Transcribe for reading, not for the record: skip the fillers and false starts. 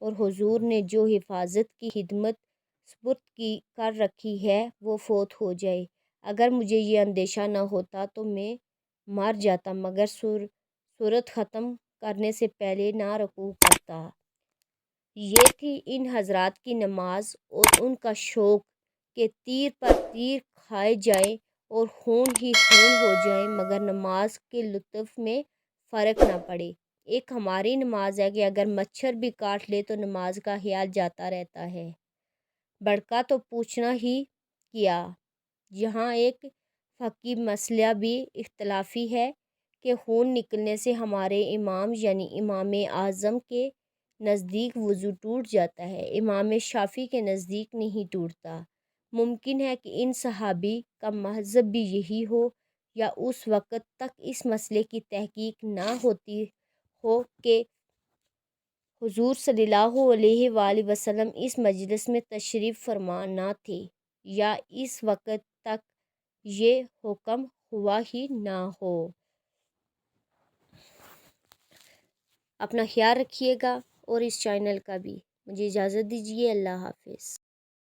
اور حضور نے جو حفاظت کی خدمت سپرد کی کر رکھی ہے وہ فوت ہو جائے۔ اگر مجھے یہ اندیشہ نہ ہوتا تو میں مر جاتا، مگر صورت ختم کرنے سے پہلے نہ رکوع کرتا۔ یہ تھی ان حضرات کی نماز اور ان کا شوق کہ تیر پر تیر کھائے جائیں اور خون ہی خون ہو جائے مگر نماز کے لطف میں فرق نہ پڑے۔ ایک ہماری نماز ہے کہ اگر مچھر بھی کاٹ لے تو نماز کا خیال جاتا رہتا ہے، بڑکا تو پوچھنا ہی کیا۔ یہاں ایک فقہی مسئلہ بھی اختلافی ہے کہ خون نکلنے سے ہمارے امام یعنی امام اعظم کے نزدیک وضو ٹوٹ جاتا ہے، امام شافعی کے نزدیک نہیں ٹوٹتا۔ ممکن ہے کہ ان صحابی کا مذہب بھی یہی ہو یا اس وقت تک اس مسئلے کی تحقیق نہ ہوتی ہو کہ حضور صلی اللہ علیہ وآلہ وسلم اس مجلس میں تشریف فرما نہ تھے، یا اس وقت تک یہ حکم ہوا ہی نہ ہو۔ اپنا خیال رکھیے گا اور اس چینل کا بھی۔ مجھے اجازت دیجیے، اللہ حافظ۔